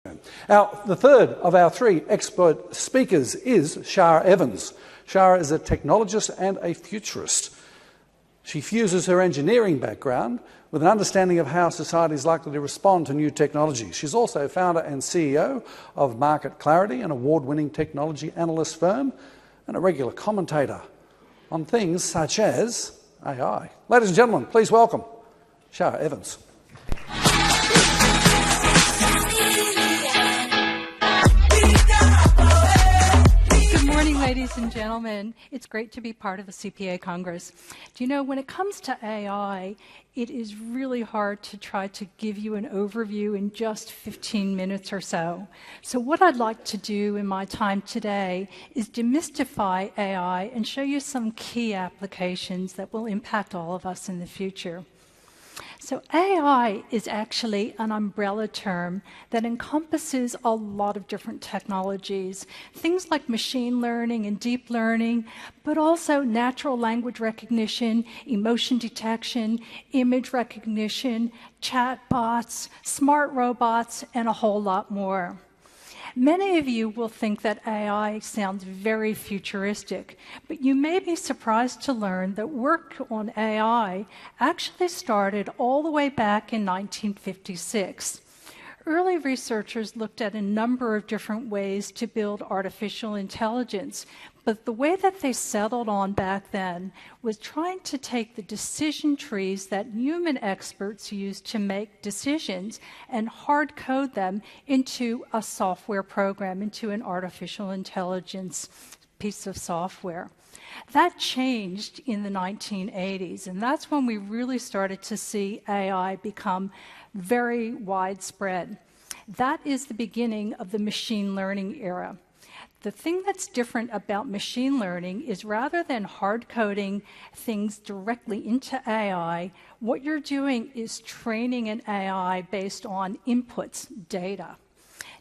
The third of our three expert speakers is Shara Evans. Shara is a technologist and a futurist. She fuses her engineering background with an understanding of how society is likely to respond to new technology. She's also founder and CEO of Market Clarity, an award-winning technology analyst firm, and a regular commentator on things such as AI. Ladies and gentlemen, please welcome Shara Evans. Ladies and gentlemen, it's great to be part of the CPA Congress. Do you know, when it comes to AI, it is really hard to try to give you an overview in just 15 minutes or so. So what I'd like to do in my time today is demystify AI and show you some key applications that will impact all of us in the future. So AI is actually an umbrella term that encompasses a lot of different technologies, things like machine learning and deep learning, but also natural language recognition, emotion detection, image recognition, chatbots, smart robots, and a whole lot more. Many of you will think that AI sounds very futuristic, but you may be surprised to learn that work on AI actually started all the way back in 1956. Early researchers looked at a number of different ways to build artificial intelligence, but the way that they settled on back then was trying to take the decision trees that human experts use to make decisions and hard code them into a software program, into an artificial intelligence piece of software. That changed in the 1980s, and that's when we really started to see AI become very widespread. That is the beginning of the machine learning era. The thing that's different about machine learning is rather than hard coding things directly into AI, what you're doing is training an AI based on inputs, data.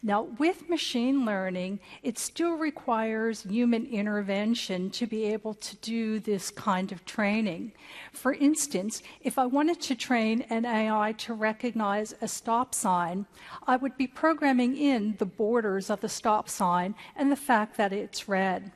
Now, with machine learning, it still requires human intervention to be able to do this kind of training. For instance, if I wanted to train an AI to recognize a stop sign, I would be programming in the borders of the stop sign and the fact that it's red.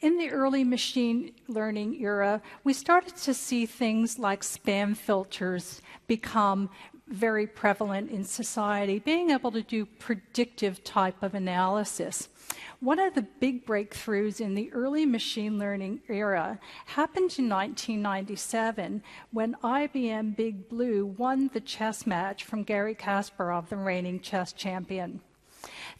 In the early machine learning era, we started to see things like spam filters become very prevalent in society, being able to do predictive type of analysis. One of the big breakthroughs in the early machine learning era happened in 1997 when IBM Big Blue won the chess match from Garry Kasparov, the reigning chess champion.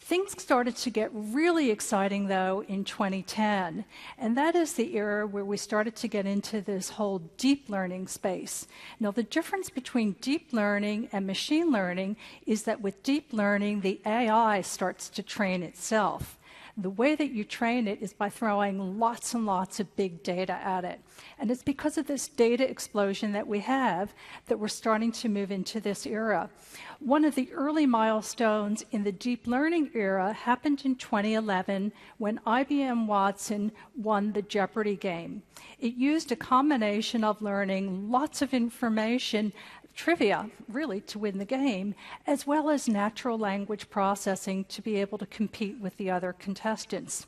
Things started to get really exciting, though, in 2010, and that is the era where we started to get into this whole deep learning space. Now, the difference between deep learning and machine learning is that with deep learning, the AI starts to train itself. The way that you train it is by throwing lots and lots of big data at it. And it's because of this data explosion that we have that we're starting to move into this era. One of the early milestones in the deep learning era happened in 2011 when IBM Watson won the Jeopardy game. It used a combination of learning lots of information, trivia, really, to win the game, as well as natural language processing to be able to compete with the other contestants.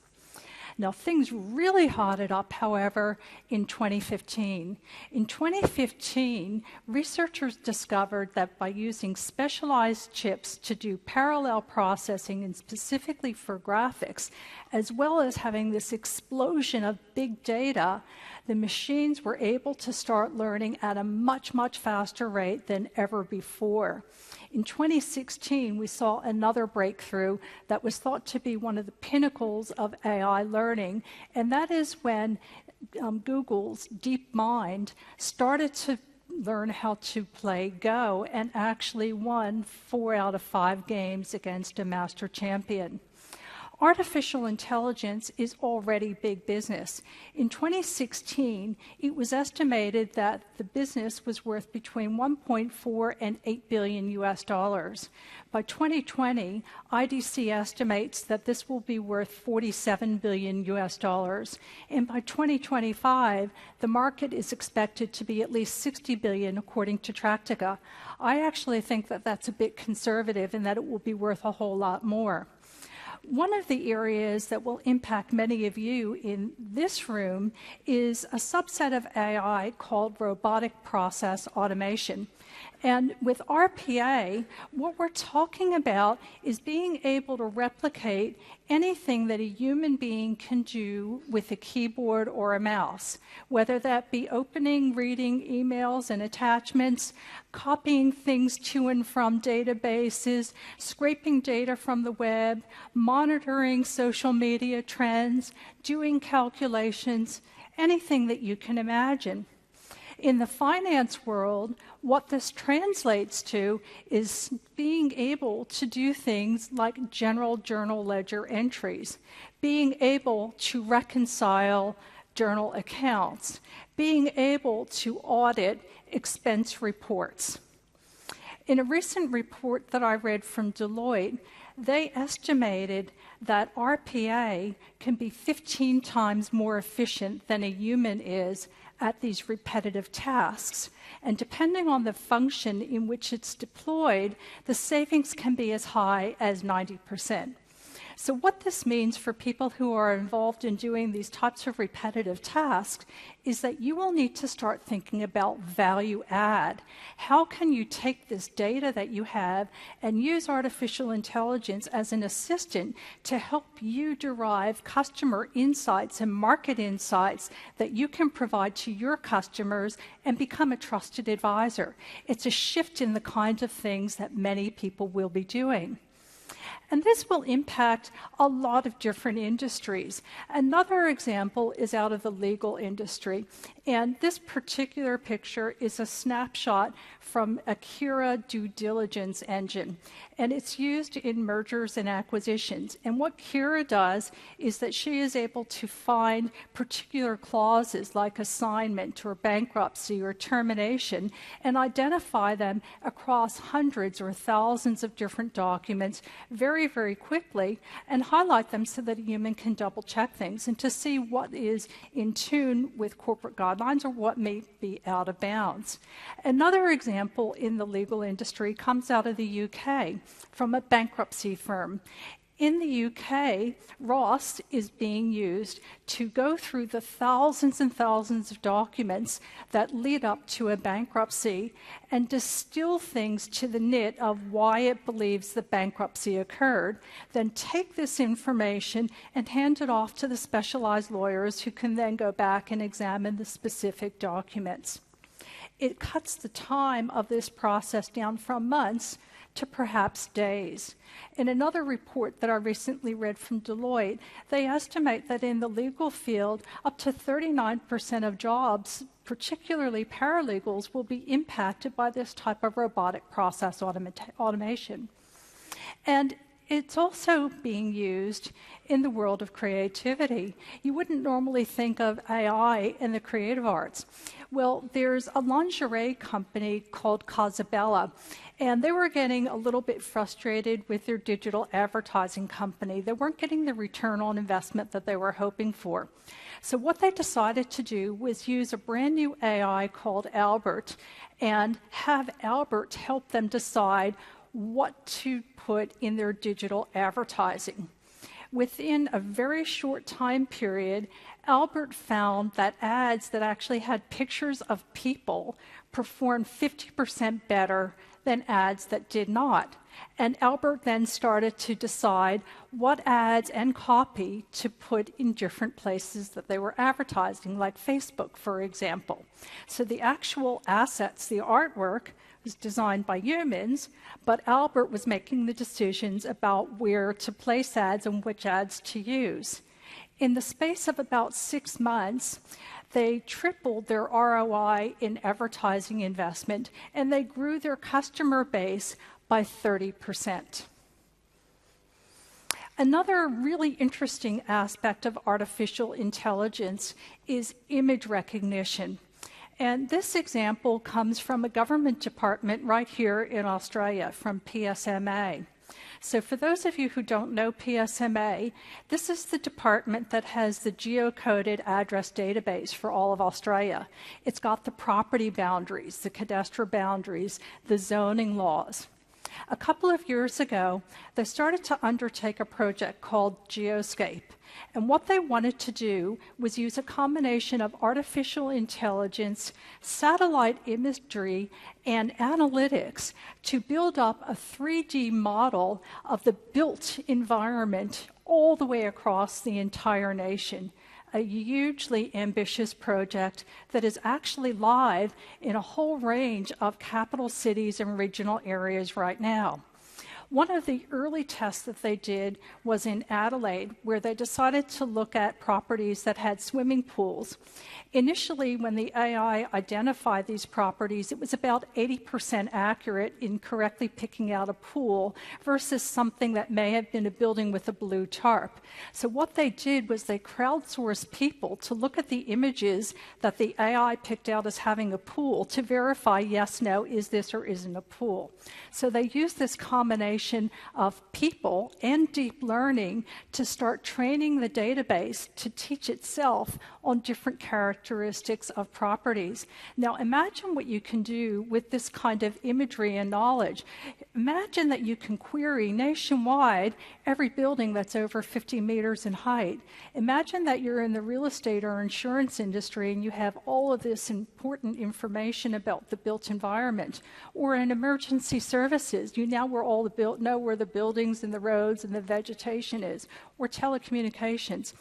Now, things really hotted up, however, in 2015. In 2015, researchers discovered that by using specialized chips to do parallel processing, and specifically for graphics, as well as having this explosion of big data, the machines were able to start learning at a much, much faster rate than ever before. In 2016, we saw another breakthrough that was thought to be one of the pinnacles of AI learning, and that is when Google's DeepMind started to learn how to play Go and actually won 4 out of 5 games against a master champion. Artificial intelligence is already big business. In 2016, it was estimated that the business was worth between 1.4 and 8 billion US dollars. By 2020, IDC estimates that this will be worth 47 billion US dollars. And by 2025, the market is expected to be at least 60 billion, according to Tractica. I actually think that that's a bit conservative and that it will be worth a whole lot more. One of the areas that will impact many of you in this room is a subset of AI called robotic process automation. And with RPA, what we're talking about is being able to replicate anything that a human being can do with a keyboard or a mouse, whether that be opening, reading emails and attachments, copying things to and from databases, scraping data from the web, monitoring social media trends, doing calculations, anything that you can imagine. In the finance world, what this translates to is being able to do things like general journal ledger entries, being able to reconcile journal accounts, being able to audit expense reports. In a recent report that I read from Deloitte, they estimated that RPA can be 15 times more efficient than a human is at these repetitive tasks. And depending on the function in which it's deployed, the savings can be as high as 90%. So what this means for people who are involved in doing these types of repetitive tasks is that you will need to start thinking about value add. How can you take this data that you have and use artificial intelligence as an assistant to help you derive customer insights and market insights that you can provide to your customers and become a trusted advisor? It's a shift in the kinds of things that many people will be doing. And this will impact a lot of different industries. Another example is out of the legal industry. And this particular picture is a snapshot from a Kira due diligence engine. And it's used in mergers and acquisitions. And what Kira does is that she is able to find particular clauses like assignment or bankruptcy or termination and identify them across hundreds or thousands of different documents very, very quickly and highlight them so that a human can double check things and to see what is in tune with corporate guidelines or what may be out of bounds. Another example in the legal industry comes out of the UK from a bankruptcy firm. In the UK, Ross is being used to go through the thousands and thousands of documents that lead up to a bankruptcy and distill things to the nit of why it believes the bankruptcy occurred, then take this information and hand it off to the specialized lawyers who can then go back and examine the specific documents. It cuts the time of this process down from months to perhaps days. In another report that I recently read from Deloitte, they estimate that in the legal field, up to 39% of jobs, particularly paralegals, will be impacted by this type of robotic process automation. And it's also being used in the world of creativity. You wouldn't normally think of AI in the creative arts. Well, there's a lingerie company called Casabella, and they were getting a little bit frustrated with their digital advertising company. They weren't getting the return on investment that they were hoping for. So what they decided to do was use a brand new AI called Albert and have Albert help them decide what to put in their digital advertising. Within a very short time period, Albert found that ads that actually had pictures of people performed 50% better than ads that did not. And Albert then started to decide what ads and copy to put in different places that they were advertising, like Facebook, for example. So the actual assets, the artwork, was designed by humans, but Albert was making the decisions about where to place ads and which ads to use. In the space of about 6 months, they tripled their ROI in advertising investment, and they grew their customer base by 30%. Another really interesting aspect of artificial intelligence is image recognition. And this example comes from a government department right here in Australia, from PSMA. So for those of you who don't know PSMA, this is the department that has the geocoded address database for all of Australia. It's got the property boundaries, the cadastral boundaries, the zoning laws. A couple of years ago, they started to undertake a project called Geoscape. And what they wanted to do was use a combination of artificial intelligence, satellite imagery, and analytics to build up a 3D model of the built environment all the way across the entire nation. A hugely ambitious project that is actually live in a whole range of capital cities and regional areas right now. One of the early tests that they did was in Adelaide, where they decided to look at properties that had swimming pools. Initially, when the AI identified these properties, it was about 80% accurate in correctly picking out a pool versus something that may have been a building with a blue tarp. So what they did was they crowdsourced people to look at the images that the AI picked out as having a pool to verify, yes, no, is this or isn't a pool. So they used this combination of people and deep learning to start training the database to teach itself on different characteristics of properties. Now imagine what you can do with this kind of imagery and knowledge. Imagine that you can query nationwide every building that's over 50 meters in height. Imagine that you're in the real estate or insurance industry and you have all of this important information about the built environment. Or in emergency services, you now know where the buildings and the roads and the vegetation is, or telecommunications.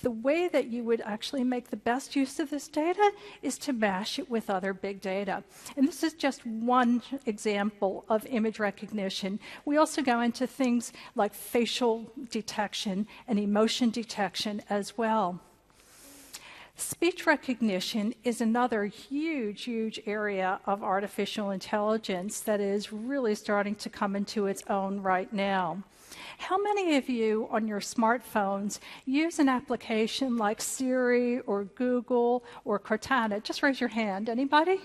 The way that you would actually make the best use of this data is to mash it with other big data. And this is just one example of image recognition. We also go into things like facial detection and emotion detection as well. Speech recognition is another huge area of artificial intelligence that is really starting to come into its own right now. How many of you on your smartphones use an application like Siri or Google or Cortana? Just raise your hand. Anybody?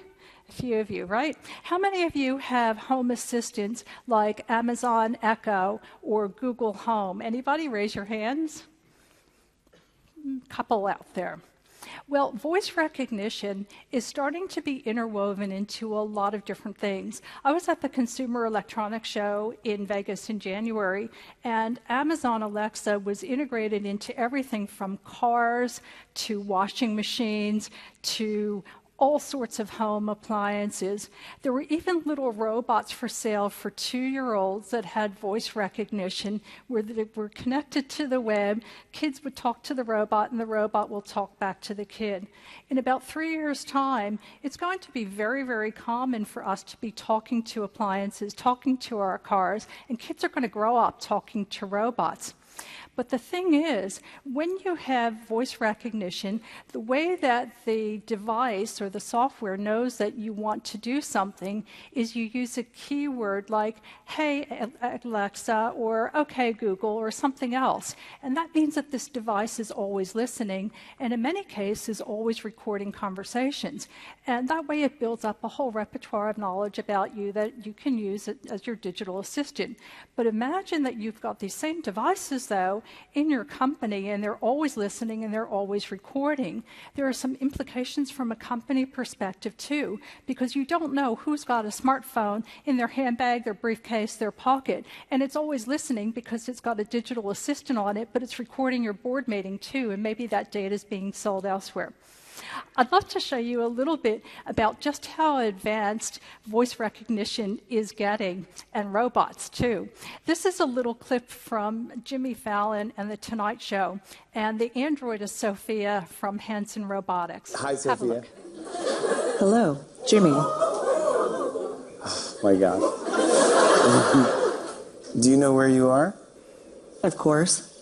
A few of you, right? How many of you have home assistants like Amazon Echo or Google Home? Anybody? Raise your hands. Couple out there. Well, voice recognition is starting to be interwoven into a lot of different things. I was at the Consumer Electronics Show in Vegas in January, and Amazon Alexa was integrated into everything from cars to washing machines to all sorts of home appliances. There were even little robots for sale for 2-year-olds that had voice recognition, where they were connected to the web. Kids would talk to the robot, and the robot will talk back to the kid. In about 3 years' time, it's going to be very common for us to be talking to appliances, talking to our cars, and kids are going to grow up talking to robots. But the thing is, when you have voice recognition, the way that the device or the software knows that you want to do something is you use a keyword like, hey, Alexa, or okay, Google, or something else. And that means that this device is always listening, and in many cases, always recording conversations. And that way it builds up a whole repertoire of knowledge about you that you can use as your digital assistant. But imagine that you've got these same devices, though, in your company, and they're always listening and they're always recording. There are some implications from a company perspective too, because you don't know who's got a smartphone in their handbag, their briefcase, their pocket, and it's always listening because it's got a digital assistant on it, but it's recording your board meeting too, and maybe that data is being sold elsewhere. I'd love to show you a little bit about just how advanced voice recognition is getting, and robots too. This is a little clip from Jimmy Fallon and The Tonight Show, and the android is Sophia from Hanson Robotics. Hi, Sophia. Hello, Jimmy. Oh, my God. Do you know where you are? Of course.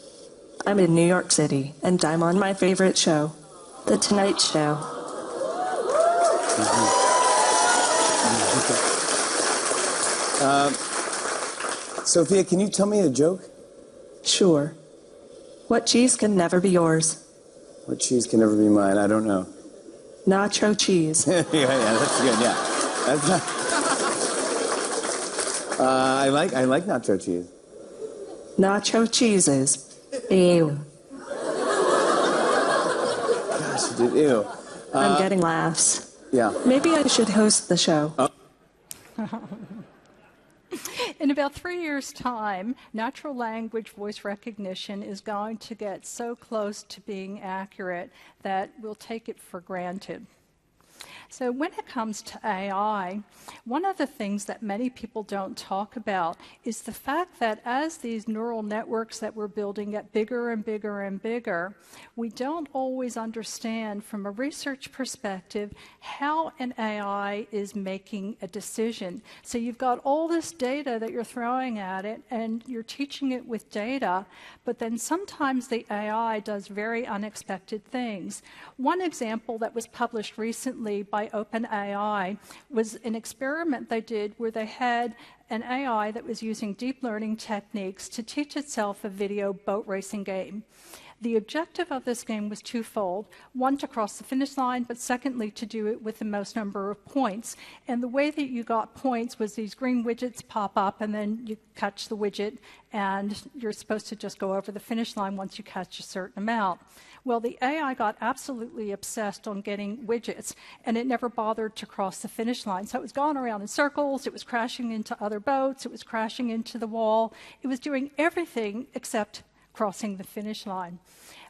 I'm in New York City, and I'm on my favorite show, The Tonight Show. Sophia, can you tell me a joke? Sure. What cheese can never be yours? What cheese can never be mine? I don't know. Nacho cheese. Yeah, that's good. Yeah, that's not. I like nacho cheese. Nacho cheeses. Ew. Gosh, dude, ew. I'm getting laughs. Yeah. Maybe I should host the show. In about 3 years' time, natural language voice recognition is going to get so close to being accurate that we'll take it for granted. So when it comes to AI, one of the things that many people don't talk about is the fact that as these neural networks that we're building get bigger and bigger and bigger, we don't always understand from a research perspective how an AI is making a decision. So you've got all this data that you're throwing at it and you're teaching it with data, but then sometimes the AI does very unexpected things. One example that was published recently by OpenAI was an experiment they did where they had an AI that was using deep learning techniques to teach itself a video boat racing game. The objective of this game was twofold. One, to cross the finish line, but secondly, to do it with the most number of points. And the way that you got points was these green widgets pop up, and then you catch the widget, and you're supposed to just go over the finish line once you catch a certain amount. Well, the AI got absolutely obsessed on getting widgets, and it never bothered to cross the finish line. So it was going around in circles, it was crashing into other boats, it was crashing into the wall. It was doing everything except crossing the finish line.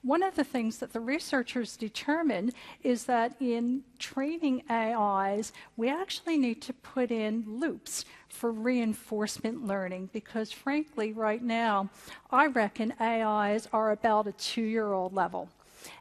One of the things that the researchers determined is that in training AIs, we actually need to put in loops for reinforcement learning because frankly, right now, I reckon AIs are about a 2-year-old level.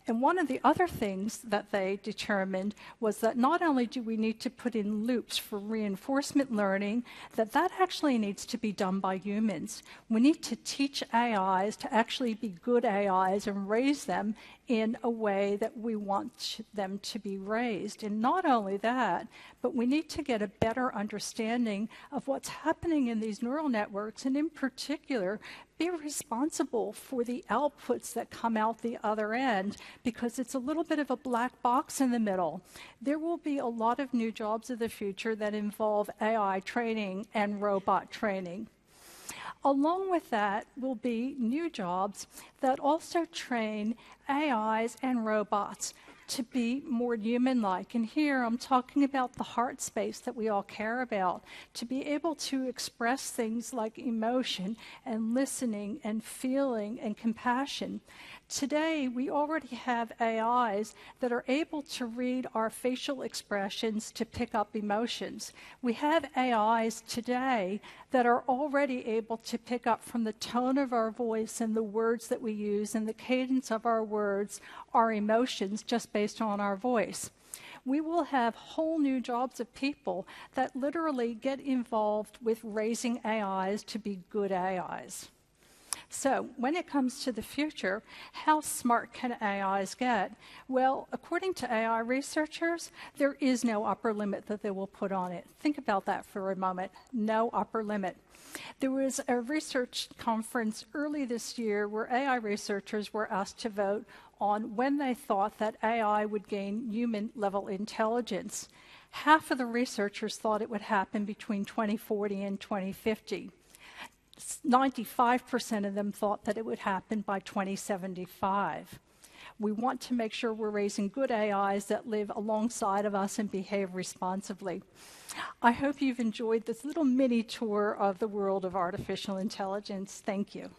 And one of the other things that they determined was that not only do we need to put in loops for reinforcement learning, that actually needs to be done by humans. We need to teach AIs to actually be good AIs and raise them in a way that we want them to be raised. And not only that, but we need to get a better understanding of what's happening in these neural networks, and in particular, be responsible for the outputs that come out the other end, because it's a little bit of a black box in the middle. There will be a lot of new jobs of the future that involve AI training and robot training. Along with that will be new jobs that also train AIs and robots to be more human-like. And here I'm talking about the heart space that we all care about, to be able to express things like emotion and listening and feeling and compassion. Today, we already have AIs that are able to read our facial expressions to pick up emotions. We have AIs today that are already able to pick up from the tone of our voice and the words that we use and the cadence of our words, our emotions, just based on our voice. We will have whole new jobs of people that literally get involved with raising AIs to be good AIs. So when it comes to the future, how smart can AIs get? Well, according to AI researchers, there is no upper limit that they will put on it. Think about that for a moment. No upper limit. There was a research conference early this year where AI researchers were asked to vote on when they thought that AI would gain human-level intelligence. Half of the researchers thought it would happen between 2040 and 2050. 95% of them thought that it would happen by 2075. We want to make sure we're raising good AIs that live alongside of us and behave responsibly. I hope you've enjoyed this little mini tour of the world of artificial intelligence. Thank you.